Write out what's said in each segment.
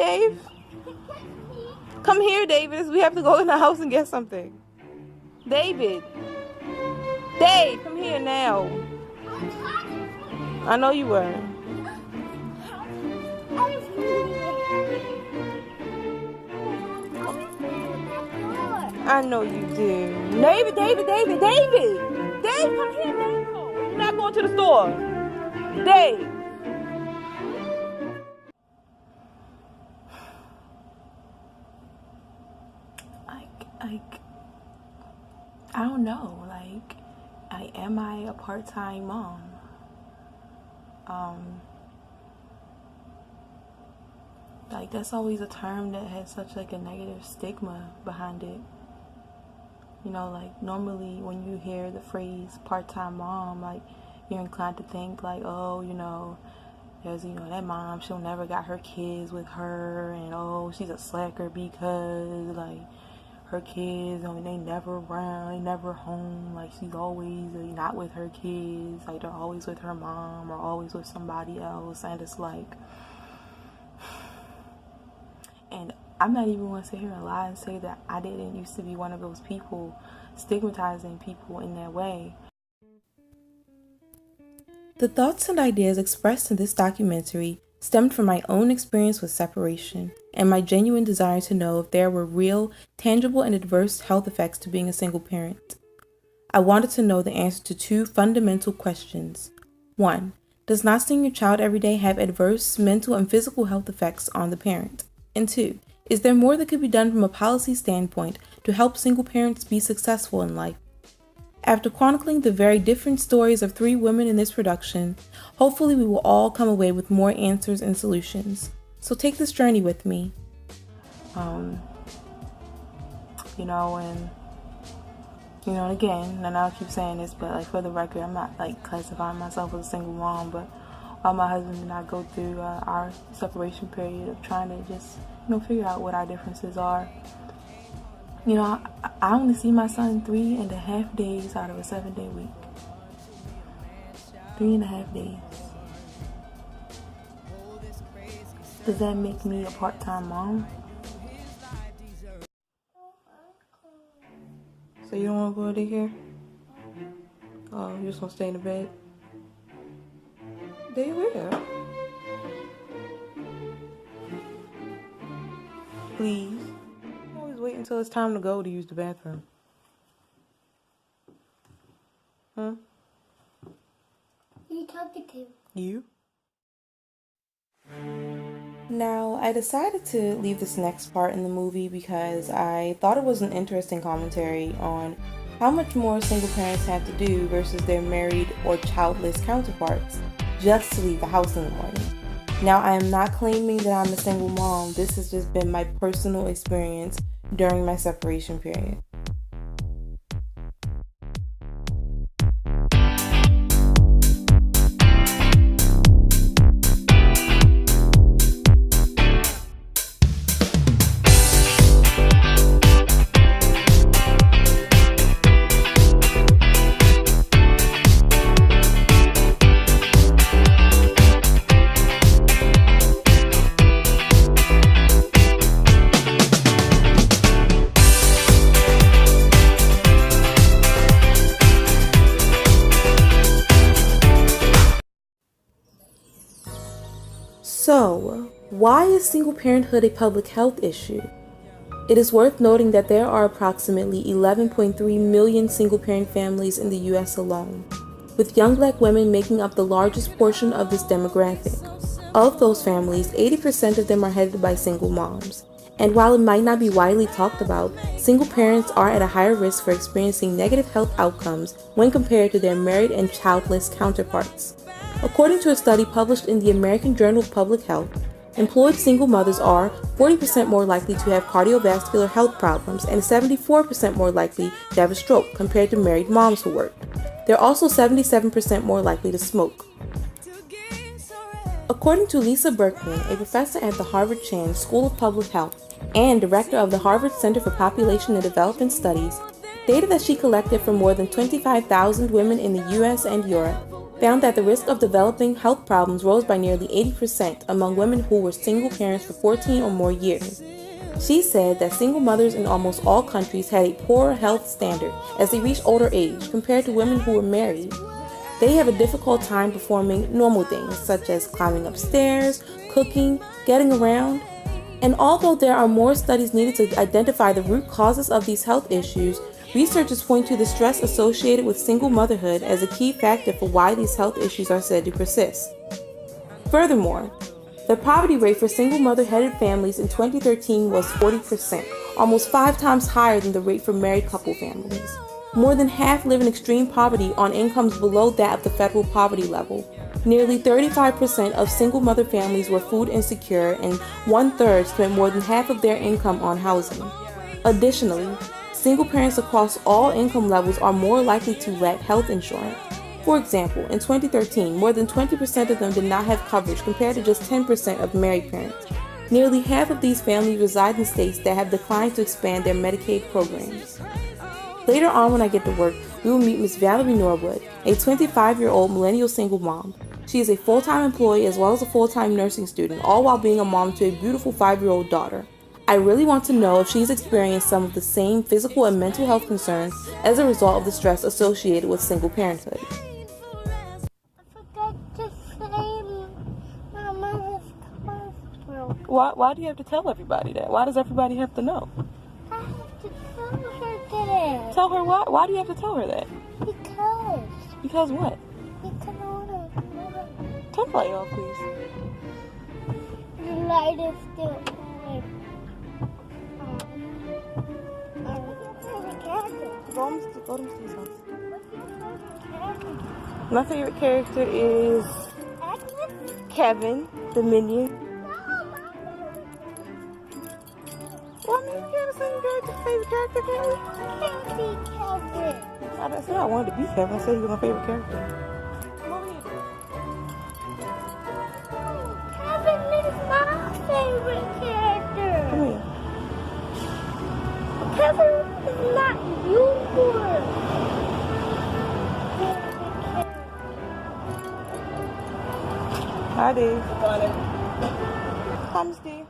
Dave. Come here, David. We have to go in the house and get something. David. Dave, come here now. I know you were. I know you do. David. Dave, come here now. You're not going to the store. Dave. I don't know. Am I a part-time mom? That's always a term that has such a negative stigma behind it. Normally when you hear the phrase part-time mom, you're inclined to think there's, that mom, she'll never got her kids with her, and she's a slacker because her kids, they never around, they never home, she's always not with her kids, they're always with her mom or always with somebody else, and it's and I'm not even going to sit here and lie and say that I didn't used to be one of those people stigmatizing people in that way. The thoughts and ideas expressed in this documentary stemmed from my own experience with separation and my genuine desire to know if there were real, tangible, and adverse health effects to being a single parent. I wanted to know the answer to two fundamental questions. 1. Does not seeing your child every day have adverse mental and physical health effects on the parent? And 2. Is there more that could be done from a policy standpoint to help single parents be successful in life? After chronicling the very different stories of 3 women in this production, hopefully we will all come away with more answers and solutions. So take this journey with me. And again, and I'll keep saying this, but for the record, I'm not classifying myself as a single mom, but while my husband and I go through our separation period of trying to just, figure out what our differences are. I only see my son 3.5 days out of a 7-day week. 3.5 days. Does that make me a part-time mom? So you don't want to go to daycare? Oh, you just want to stay in the bed? They will. Please. Always wait until it's time to go to use the bathroom. Huh? Who are you talking to? You? Now, I decided to leave this next part in the movie because I thought it was an interesting commentary on how much more single parents have to do versus their married or childless counterparts just to leave the house in the morning. Now, I am not claiming that I'm a single mom. This has just been my personal experience during my separation period. So, why is single parenthood a public health issue? It is worth noting that there are approximately 11.3 million single parent families in the US alone, with young black women making up the largest portion of this demographic. Of those families, 80% of them are headed by single moms. And while it might not be widely talked about, single parents are at a higher risk for experiencing negative health outcomes when compared to their married and childless counterparts. According to a study published in the American Journal of Public Health, employed single mothers are 40% more likely to have cardiovascular health problems and 74% more likely to have a stroke compared to married moms who work. They're also 77% more likely to smoke. According to Lisa Berkman, a professor at the Harvard Chan School of Public Health and director of the Harvard Center for Population and Development Studies, data that she collected from more than 25,000 women in the US and Europe, found that the risk of developing health problems rose by nearly 80% among women who were single parents for 14 or more years. She said that single mothers in almost all countries had a poorer health standard as they reached older age compared to women who were married. They have a difficult time performing normal things such as climbing upstairs, cooking, getting around. And although there are more studies needed to identify the root causes of these health issues, researchers point to the stress associated with single motherhood as a key factor for why these health issues are said to persist. Furthermore, the poverty rate for single mother-headed families in 2013 was 40%, almost 5 times higher than the rate for married couple families. More than half live in extreme poverty on incomes below that of the federal poverty level. Nearly 35% of single mother families were food insecure, and 1/3 spent more than half of their income on housing. Additionally, single parents across all income levels are more likely to lack health insurance. For example, in 2013, more than 20% of them did not have coverage compared to just 10% of married parents. Nearly half of these families reside in states that have declined to expand their Medicaid programs. Later on when I get to work, we will meet Ms. Valerie Norwood, a 25-year-old millennial single mom. She is a full-time employee as well as a full-time nursing student, all while being a mom to a beautiful 5-year-old daughter. I really want to know if she's experienced some of the same physical and mental health concerns as a result of the stress associated with single parenthood. I forgot to say my mother's hospital. Why do you have to tell everybody that? Why does everybody have to know? I have to tell her that. Tell her why? Why do you have to tell her that? Because. Because what? Because I want to. Turn the light off, please. The light is still on. Go to Steve's house. What's your favorite character? My favorite character is Agnes? Kevin, the minion. No, my Well, I mean, you have the same favorite character, can we? can't be Kevin. I didn't say I wanted to be Kevin. I said he was my favorite character. Kevin is my favorite character. Come here. Kevin is not yours. Hi, Dave. Hi, Miss Dave.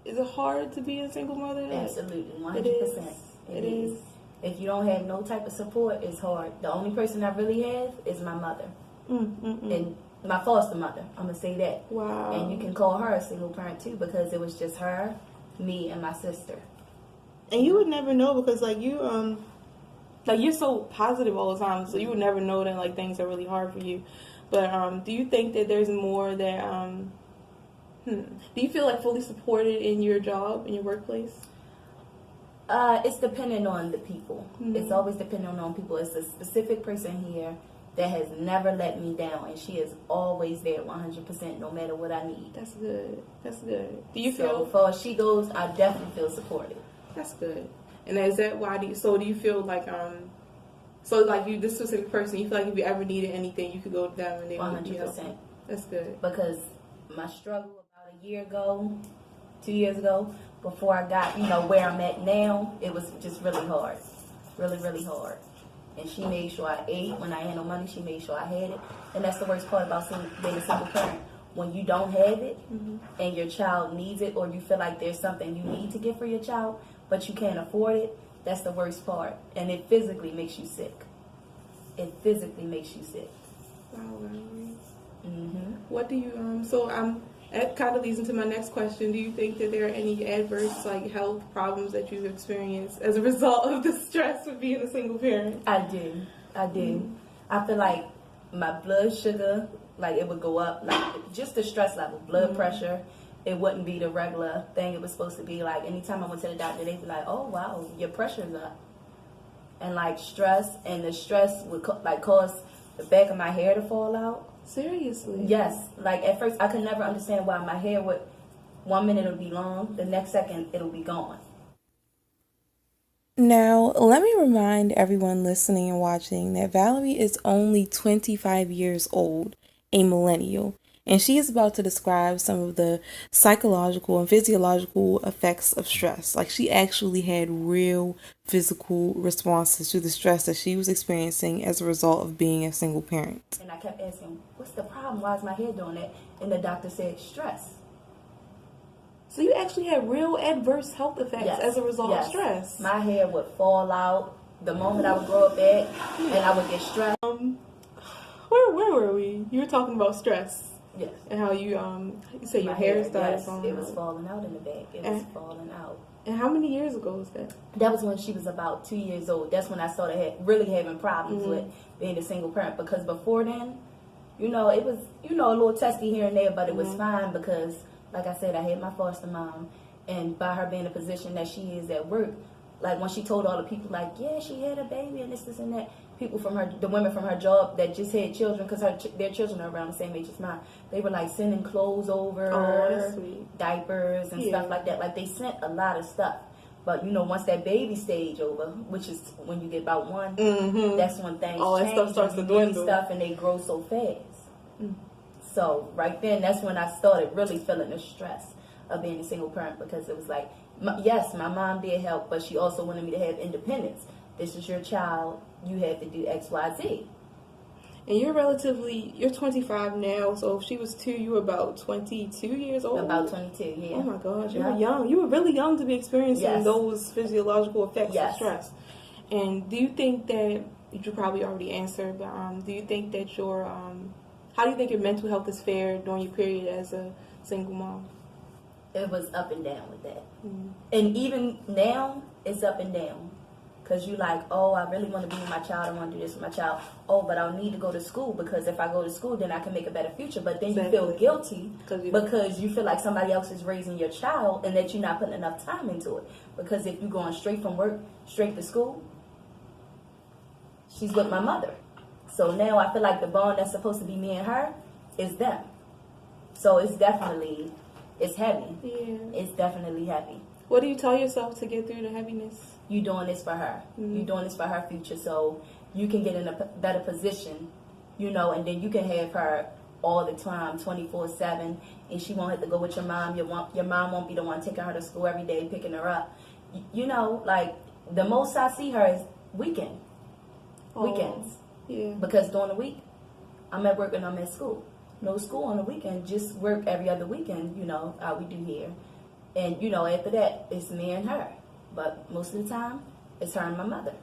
Is it hard to be a single mother? Absolutely, 100%. It is. If you don't have no type of support, it's hard. The only person I really have is my mother. And my foster mother. I'm going to say that. Wow. And you can call her a single parent too, because it was just her, me, and my sister. And you would never know because, like, you're so positive all the time, so you would never know that, like, things are really hard for you. But do you think that there's more that, do you feel, like, fully supported in your job, in your workplace? It's dependent on the people. It's always dependent on people. It's a specific person here that has never let me down, and she is always there 100% no matter what I need. That's good. That's good. Do you So feel... as far as she goes, I definitely feel supported. That's good. And is that why do you feel like, so like you, this specific person, you feel like if you ever needed anything, you could go to them and they would be helpful? 100%. That's good. Because my struggle about a year ago, 2 years ago, before I got, where I'm at now, it was just really hard. Really, really hard. And she made sure I ate. When I had no money, she made sure I had it. And that's the worst part about being a single parent. When you don't have it and your child needs it, or you feel like there's something you need to get for your child, but you can't afford it, that's the worst part. And it physically makes you sick. It physically makes you sick. Wow, What do you, that kind of leads into my next question. Do you think that there are any adverse, like, health problems that you've experienced as a result of the stress of being a single parent? I do. I feel like my blood sugar, like, it would go up, like, just the stress level, blood pressure. It wouldn't be the regular thing it was supposed to be. Like, anytime I went to the doctor, they'd be like, oh, wow, your pressure's up. And, like, the stress would, cause the back of my hair to fall out. Seriously? Yes. Like, at first, I could never understand why my hair would, 1 minute it'll be long, the next second it'll be gone. Now, let me remind everyone listening and watching that Valerie is only 25 years old, a millennial, and she is about to describe some of the psychological and physiological effects of stress. Like, she actually had real physical responses to the stress that she was experiencing as a result of being a single parent. And I kept asking, what's the problem? Why is my head doing that? And the doctor said, stress. So you actually had real adverse health effects as a result of stress. My hair would fall out the moment I would grow up at, and I would get stressed. Where were we? You were talking about stress. Yes. And how you say your hair started falling out. It was falling out in the back. It was falling out. And how many years ago was that? That was when she was about 2 years old. That's when I started really having problems with being a single parent. Because before then, it was, a little testy here and there, but it was fine because, like I said, I had my foster mom. And by her being in a position that she is at work, like when she told all the people, like, yeah, she had a baby and this and that, people from the women from her job that just had children, because their children are around the same age as mine, they were like sending clothes over, diapers and stuff like that. Like, they sent a lot of stuff. But once that baby stage over, which is when you get about one, that's when things change. That stuff starts to dwindle. Stuff and they grow so fast. So right then, that's when I started really feeling the stress of being a single parent, because it was like, yes, my mom did help, but she also wanted me to have independence. This is your child. You have to do X, Y, Z. And you're 25 now, so if she was 2, you were about 22 years old? About 22, yeah. Oh my gosh, you were young. You were really young to be experiencing those physiological effects of stress. And do you think that, you probably already answered, but do you think that how do you think your mental health is fared during your period as a single mom? It was up and down with that. And even now, it's up and down. Because you like, oh, I really want to be with my child. I want to do this with my child. Oh, but I'll need to go to school, because if I go to school, then I can make a better future. But then you feel guilty because you feel like somebody else is raising your child and that you're not putting enough time into it. Because if you're going straight from work, straight to school, she's with my mother. So now I feel like the bond that's supposed to be me and her is them. So it's heavy. Yeah. It's definitely heavy. What do you tell yourself to get through the heaviness? You doing this for her. You doing this for her future, so you can get in a better position, and then you can have her all the time, 24/7, and she won't have to go with your mom. Your mom won't be the one taking her to school every day, picking her up. Like, the most I see her is weekends. Yeah. Because during the week, I'm at work and I'm at school. No school on the weekend, just work every other weekend, how we do here. And, after that, it's me and her. But most of the time, it's her and my mother.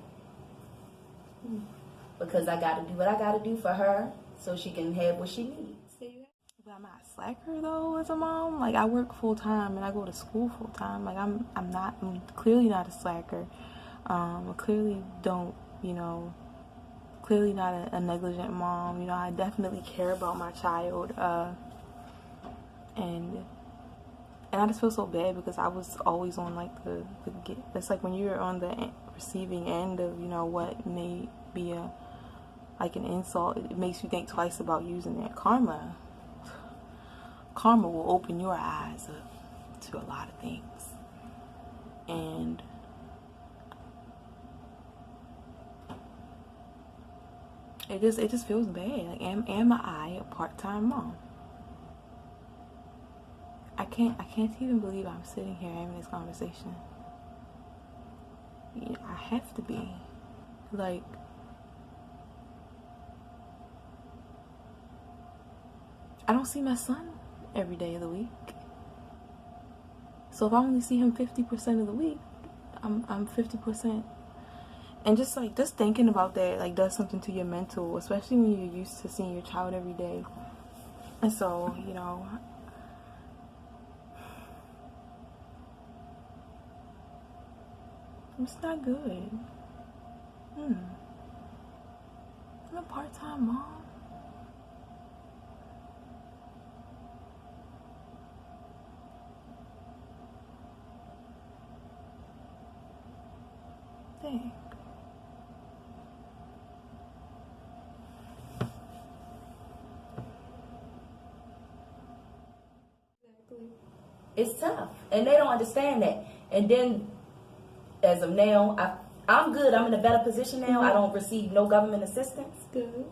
Because I got to do what I got to do for her so she can have what she needs. But I'm not a slacker, though, as a mom. Like, I work full-time and I go to school full-time. Like, I'm clearly not a slacker. I clearly don't, clearly not a negligent mom. I definitely care about my child. And I just feel so bad because I was always on, like, it's like when you're on the receiving end of, what may be an insult, it makes you think twice about using that. Karma will open your eyes up to a lot of things. And it just feels bad. Like, am I a part-time mom? I can't even believe I'm sitting here having this conversation. I have to be. Like, I don't see my son every day of the week. So if I only see him 50% of the week, I'm 50%. And just thinking about that, like, does something to your mental, especially when you're used to seeing your child every day. And so, it's not good. I'm a part-time mom. Dang. It's tough, and they don't understand that. And then, as of now, I'm good. I'm in a better position now. I don't receive no government assistance. Good.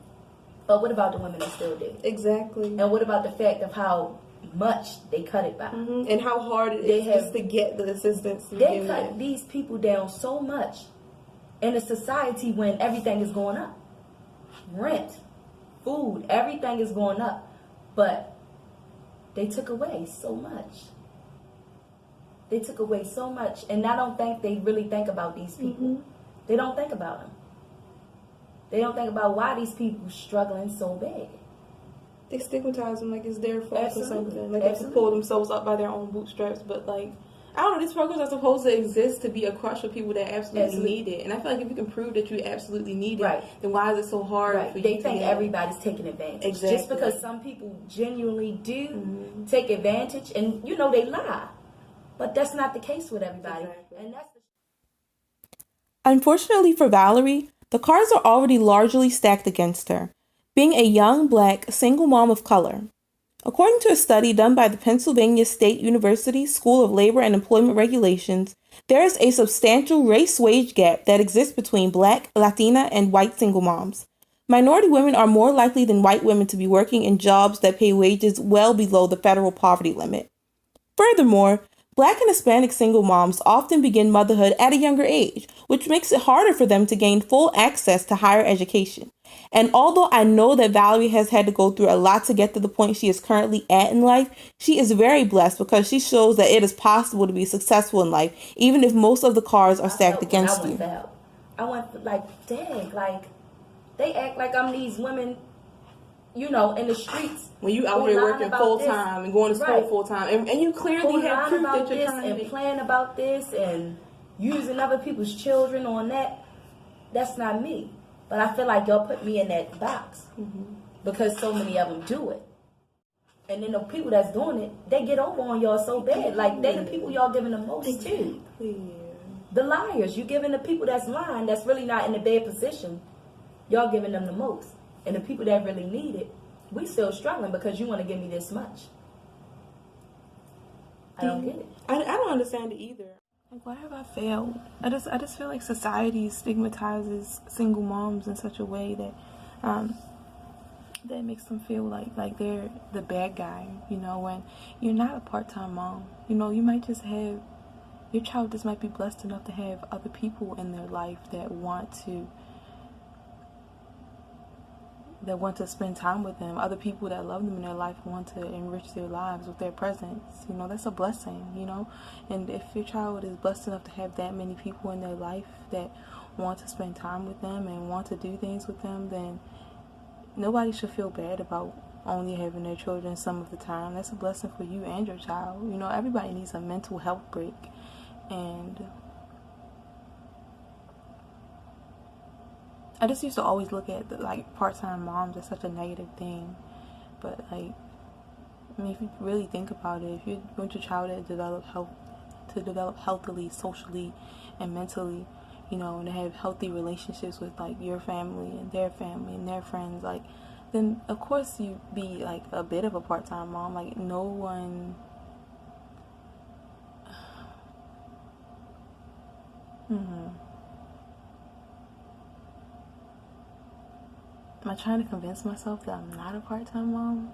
But what about the women that still do? Exactly. And what about the fact of how much they cut it by? And how hard it is just to get the assistance. They cut these people down so much in a society when everything is going up. Rent, food, everything is going up. But they took away so much. They took away so much. And I don't think they really think about these people. They don't think about them. They don't think about why these people struggling so bad. They stigmatize them like it's their fault Absolutely. or something. Like they have to pull themselves up by their own bootstraps. But like, I don't know, these programs are supposed to exist to be a crush for people that absolutely need it. And I feel like if you can prove that you absolutely need it, then why is it so hard for you They to think get everybody's taking advantage. Exactly. Just because some people genuinely do take advantage, and you know they lie. But that's not the case with everybody. And that's Unfortunately for Valerie, the cards are already largely stacked against her, being a young, black, single mom of color. According to a study done by the Pennsylvania State University School of Labor and Employment Regulations, there is a substantial race-wage gap that exists between black, Latina, and white single moms. Minority women are more likely than white women to be working in jobs that pay wages well below the federal poverty limit. Furthermore, Black and Hispanic single moms often begin motherhood at a younger age, which makes it harder for them to gain full access to higher education. And although I know that Valerie has had to go through a lot to get to the point she is currently at in life, she is very blessed because she shows that it is possible to be successful in life, even if most of the cards are stacked against you. I went like, dang, like, they act like I'm these women, you know, in the streets. When you out here working full time and going to school full time, and you clearly have proof that you're trying to plan about this and using other people's children on that. That's not me. But I feel like y'all put me in that box because so many of them do it. And then the people that's doing it, they get over on y'all so bad. Like, they the people y'all giving the most to. The liars. You giving the people that's lying, that's really not in a bad position, y'all giving them the most. And the people that really need it, we still struggling because you want to give me this much. I don't get it. I don't understand it either. Like, why have I failed? I just feel like society stigmatizes single moms in such a way that that makes them feel like they're the bad guy, you know, when you're not a part-time mom. You know, you might just have, your child just might be blessed enough to have other people in their life that want to spend time with them, other people that love them in their life, want to enrich their lives with their presence. You know, that's a blessing, you know. And if your child is blessed enough to have that many people in their life that want to spend time with them and want to do things with them, then nobody should feel bad about only having their children some of the time. That's a blessing for you and your child. You know, everybody needs a mental health break. And I just used to always look at part-time moms as such a negative thing, but like, I mean, if you really think about it, if you want your child to develop healthily, socially, and mentally, you know, and to have healthy relationships with like your family and their friends, like, then of course you be like a bit of a part-time mom. Like, no one. Am I trying to convince myself that I'm not a part-time mom?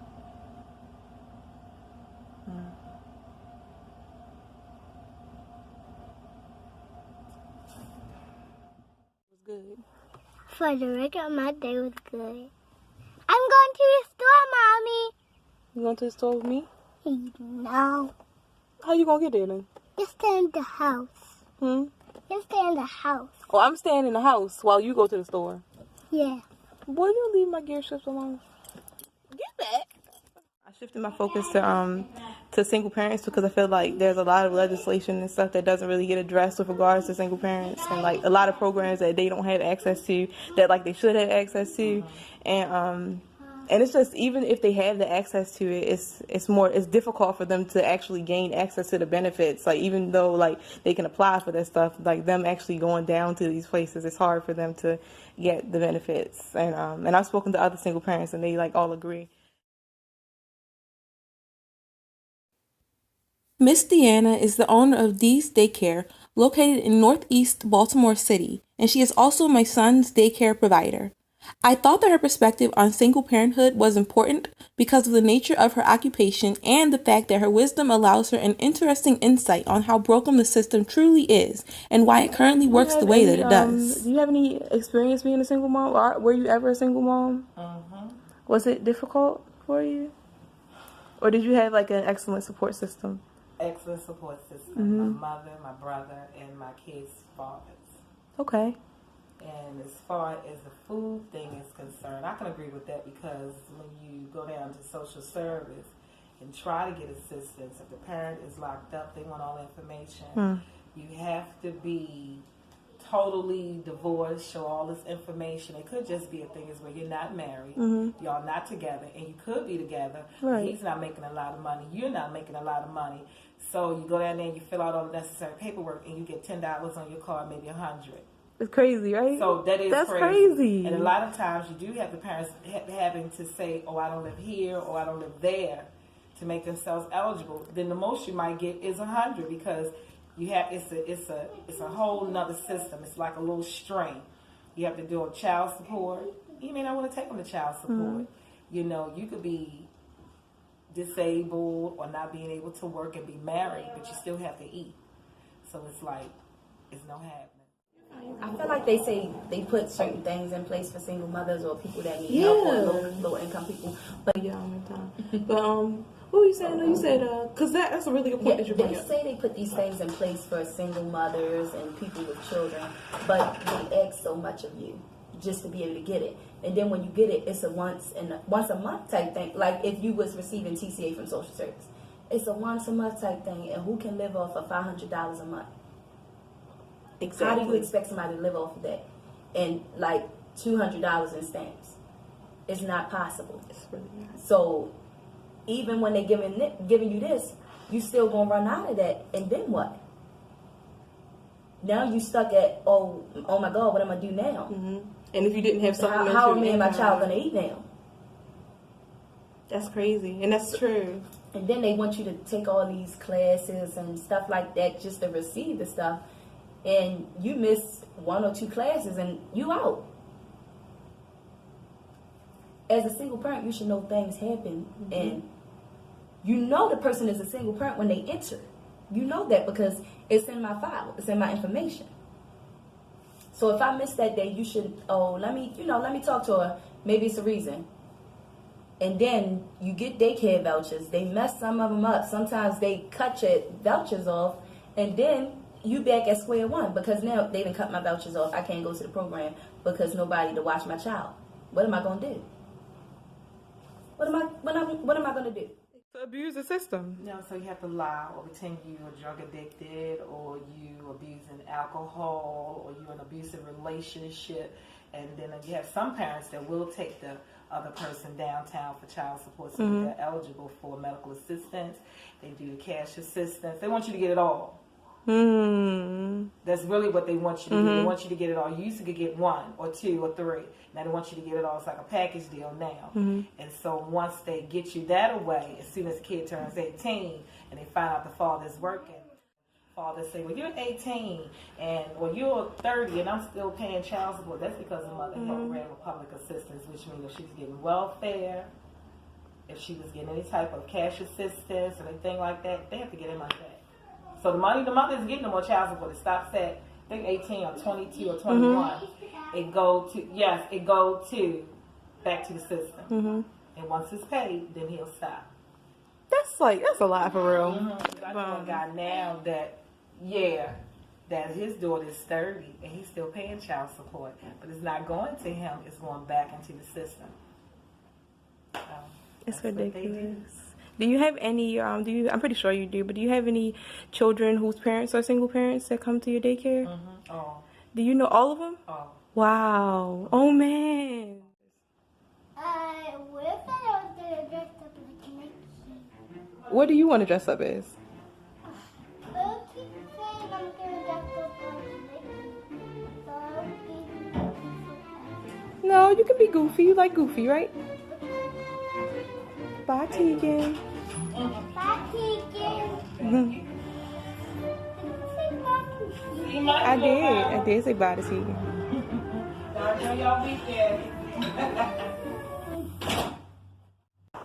It was good. For the record, my day was good. I'm going to the store, Mommy. You going to the store with me? No. How you gonna get there then? Just stay in the house. Just stay in the house. Oh, I'm staying in the house while you go to the store. Yeah. Boy, you leave my gear shifts alone. Get back. I shifted my focus to single parents because I feel like there's a lot of legislation and stuff that doesn't really get addressed with regards to single parents, and like a lot of programs that they don't have access to that like they should have access to, and it's just, even if they have the access to it, it's difficult for them to actually gain access to the benefits. Like, even though like they can apply for that stuff, like them actually going down to these places, it's hard for them to get the benefits. And I've spoken to other single parents and they like all agree. Miss Deanna is the owner of Dee's Daycare, located in Northeast Baltimore City, and she is also my son's daycare provider. I thought that her perspective on single parenthood was important because of the nature of her occupation and the fact that her wisdom allows her an interesting insight on how broken the system truly is and why it currently works the way that it does. Do you have any experience being a single mom? Or were you ever a single mom? Was it difficult for you? Or did you have like an excellent support system? Excellent support system. My mother, my brother, and my kids' fathers. Okay. And as far as the food thing is concerned, I can agree with that because when you go down to social service and try to get assistance, if the parent is locked up, they want all the information. You have to be totally divorced, show all this information. It could just be a thing is where you're not married, y'all not together, and you could be together. Right. He's not making a lot of money, you're not making a lot of money. So you go down there and you fill out all the necessary paperwork and you get $10 on your card, maybe $100. It's crazy, right? So that's crazy. And a lot of times you do have the parents having to say, oh, I don't live here or I don't live there to make themselves eligible. Then the most you might get is $100 because you have it's a whole nother system. It's like a little string. You have to do a child support. You may not want to take them to child support. You know, you could be disabled or not being able to work and be married, but you still have to eat. So it's like it's no happening. I feel like they say they put certain things in place for single mothers or people that need help or low income people. But what were you saying? You said, because that's a really good point that you bring they up. say they put these things in place for single mothers and people with children, but they ask so much of you just to be able to get it. And then when you get it, it's a once a month type thing. Like if you was receiving TCA from social service, it's a once a month type thing. And who can live off of $500 a month? Exactly. How do you expect somebody to live off of that? And like $200 in stamps, it's not possible. It's really not. So even when they giving you this, you still gonna run out of that, and then what? Now you stuck at oh my God, what am I gonna do now? And if you didn't have supplementary how are me and my child gonna eat now? That's crazy, and that's true. And then they want you to take all these classes and stuff like that just to receive the stuff, and you miss 1 or 2 classes and you out. As a single parent, you should know things happen, and you know the person is a single parent when they enter. You know that because it's in my file, it's in my information. So if I miss that day, you should, let me talk to her. Maybe it's a reason. And then you get daycare vouchers. They mess some of them up. Sometimes they cut your vouchers off, and then you back at square one because now they done cut my vouchers off. I can't go to the program because nobody to watch my child. What am I gonna do? What am I gonna do? To abuse the system. No, so you have to lie or pretend you are drug addicted or you abusing alcohol or you're in an abusive relationship. And then you have some parents that will take the other person downtown for child support so that they're eligible for medical assistance. They do the cash assistance. They want you to get it all. That's really what they want you to do. They want you to get it all. You used to get 1 or 2 or 3. Now they want you to get it all. It's like a package deal now. And so once they get you that away, as soon as the kid turns 18 and they find out the father's working, father say, well, you're 18 and well, you're 30 and I'm still paying child support. That's because the mother ran with public assistance, which means if she was getting welfare, if she was getting any type of cash assistance or anything like that, they have to get their money back. So the money the mother is getting no more child support. It stops at, I think, 18 or 22 or 21. It go to back to the system. And once it's paid, then he'll stop. That's a lot for real. I know a guy now that his daughter is 30 and he's still paying child support, but it's not going to him. It's going back into the system. It's ridiculous. Do you have any, I'm pretty sure you do, but do you have any children whose parents are single parents that come to your daycare? Oh. Do you know all of them? Oh. Wow. Oh, man. What if I was going to dress up like a Mickey? What do you want to dress up as? I keep saying I'm going to dress up like a Mickey. So I'll be Goofy. No, you can be Goofy. You like Goofy, right? Bye, Tegan. Bye, Tegan. I did say bye to Tegan. Y'all be there.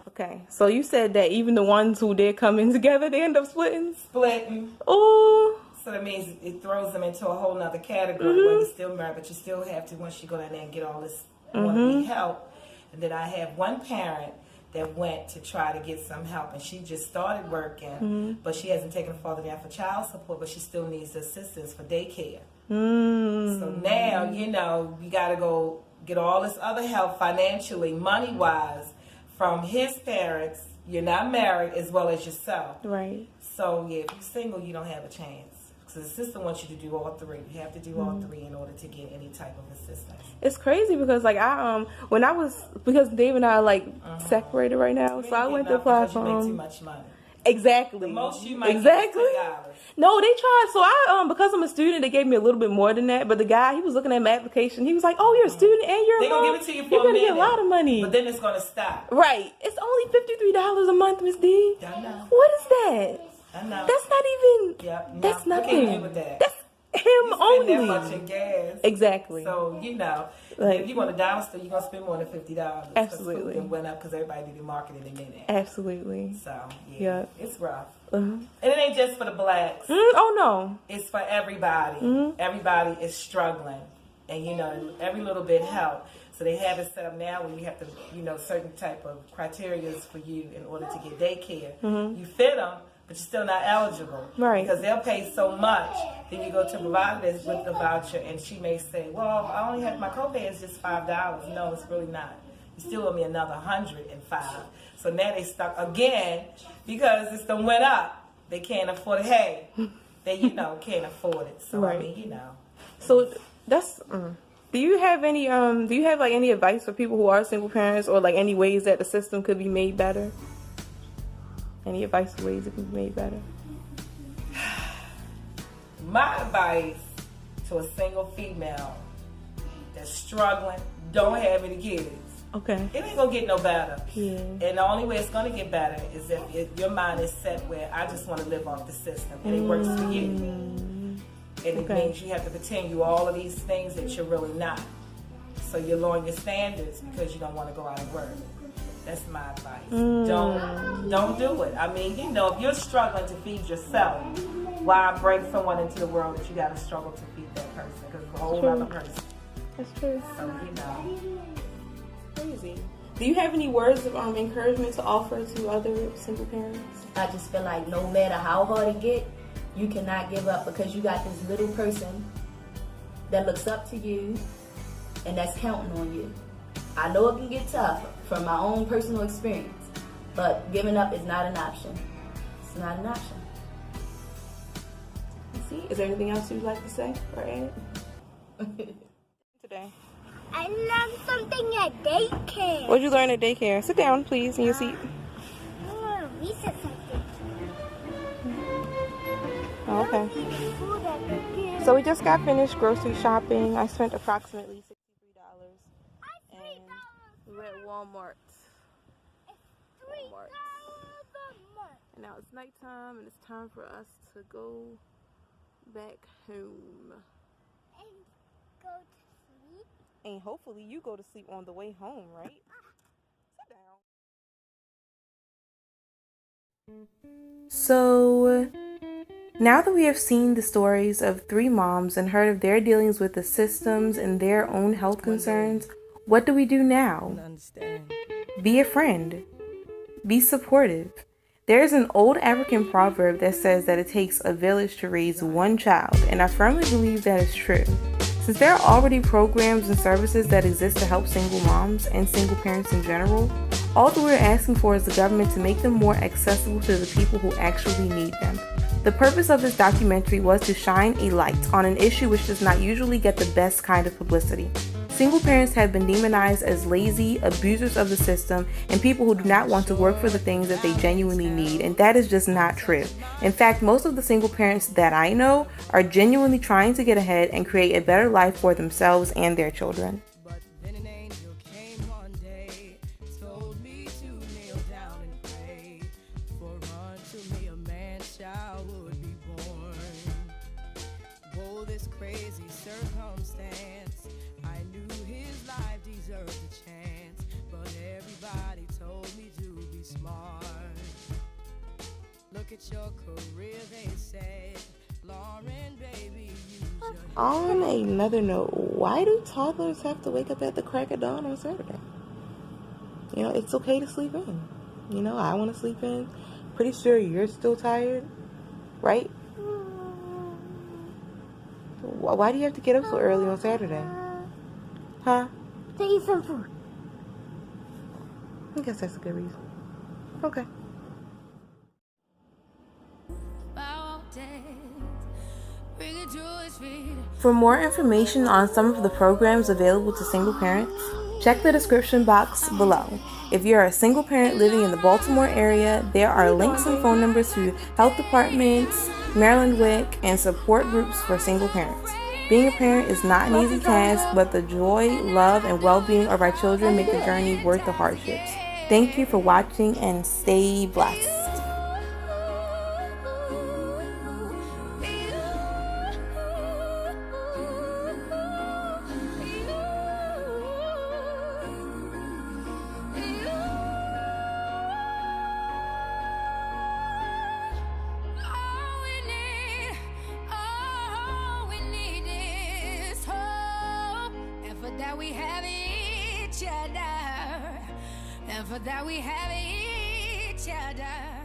Okay, so you said that even the ones who did come in together, they end up splitting? Splitting. Oh. So that means it throws them into a whole nother category where you're still married, but you still have to, once you go down there and get all this wannabe help. And then I have one parent that went to try to get some help, and she just started working, but she hasn't taken her father down for child support, but she still needs assistance for daycare. So now, you know, you got to go get all this other help financially, money-wise, from his parents. You're not married, as well as yourself. Right. So, yeah, if you're single, you don't have a chance. Because the system wants you to do all three. You have to do all three in order to get any type of assistance. It's crazy because, like, because Dave and I are, like, separated right now, so I went to apply for you make too much money. Exactly. The most you might exactly. get is $10. No, they tried. So because I'm a student, they gave me a little bit more than that. But the guy, he was looking at my application. He was like, "Oh, you're a student and you're a mom. They're gonna give it to you for You're a gonna minute, get a lot of money." but then it's gonna stop. Right. It's only $53 a month, Miss D. I know. What is that? I know. That's not even. Yep, no. That's What nothing. can you do with that? That's him You spend only. that much in gas. Exactly. So, you know, Like- if you want a dollar store, you're going to spend more than $50. Absolutely. Food went up because everybody did the marketing in a minute. Absolutely. So, yeah, Yeah. it's rough. Uh-huh. And it ain't just for the blacks. Oh, no. It's for everybody. Everybody is struggling. And, you know, every little bit helps. So they have it set up now where you have to, you know, certain type of criteria for you in order to get daycare. You fit them, but you're still not eligible. Right. Because they'll pay so much. Then you go to providers with the voucher, and she may say, well, I only have, my copay is just $5. No, it's really not. You still owe me another $105. So now they stuck again because it's done went up. They can't afford it. Hey, they, you know, can't afford it. So, Right. I mean, you know. So that's. Do you have any like any advice for people who are single parents, or like any ways that the system could be made better? Any advice for ways it can be made better? My advice to a single female that's struggling, don't have any kids. Okay. It ain't gonna get no better. Yeah. And the only way it's gonna get better is if your mind is set where I just want to live off the system, and it works for you. And it means you have to pretend you all of these things that you're really not. So you're lowering your standards because you don't want to go out and work. That's my advice. Don't do it. I mean, you know, if you're struggling to feed yourself, why bring someone into the world that you got to struggle to feed that person? Because it's a whole other person. That's true. So, you know. Crazy. Do you have any words of encouragement to offer to other single parents? I just feel like no matter how hard it get, you cannot give up because you got this little person that looks up to you and that's counting on you. I know it can get tough from my own personal experience, but giving up is not an option. It's not an option. See, is there anything else you'd like to say or add? Today. I learned something at daycare. What'd you learn at daycare? Sit down, please, in your seat. I want to research something. Oh, okay. Food at the kid. So we just got finished grocery shopping. I spent approximately $63. And we were at Walmart. $3 a month. And now it's nighttime and it's time for us to go back home. And go to sleep. And hopefully you go to sleep on the way home, right? Sit down. So, now that we have seen the stories of 3 moms and heard of their dealings with the systems and their own health concerns, what do we do now? Be a friend. Be supportive. There is an old African proverb that says that it takes a village to raise one child, and I firmly believe that is true. Since there are already programs and services that exist to help single moms and single parents in general, all that we're asking for is the government to make them more accessible to the people who actually need them. The purpose of this documentary was to shine a light on an issue which does not usually get the best kind of publicity. Single parents have been demonized as lazy, abusers of the system, and people who do not want to work for the things that they genuinely need, and that is just not true. In fact, most of the single parents that I know are genuinely trying to get ahead and create a better life for themselves and their children. This crazy circumstance, I knew his Everybody's life deserves a chance, but everybody told me to be smart. Look at your career, they said. Lauren, baby, use your On another note, why do toddlers have to wake up at the crack of dawn on Saturday? You know, it's okay to sleep in. You know, I want to sleep in. Pretty sure you're still tired, right? Why do you have to get up so early on Saturday? Huh? To eat some food. I guess that's a good reason. Okay. For more information on some of the programs available to single parents, check the description box below. If you're a single parent living in the Baltimore area, there are links and phone numbers to health departments, Maryland WIC, and support groups for single parents. Being a parent is not an easy task, but the joy, love, and well-being of our children make the journey worth the hardships. Thank you for watching and stay blessed. That we have each other, and for that we have each other.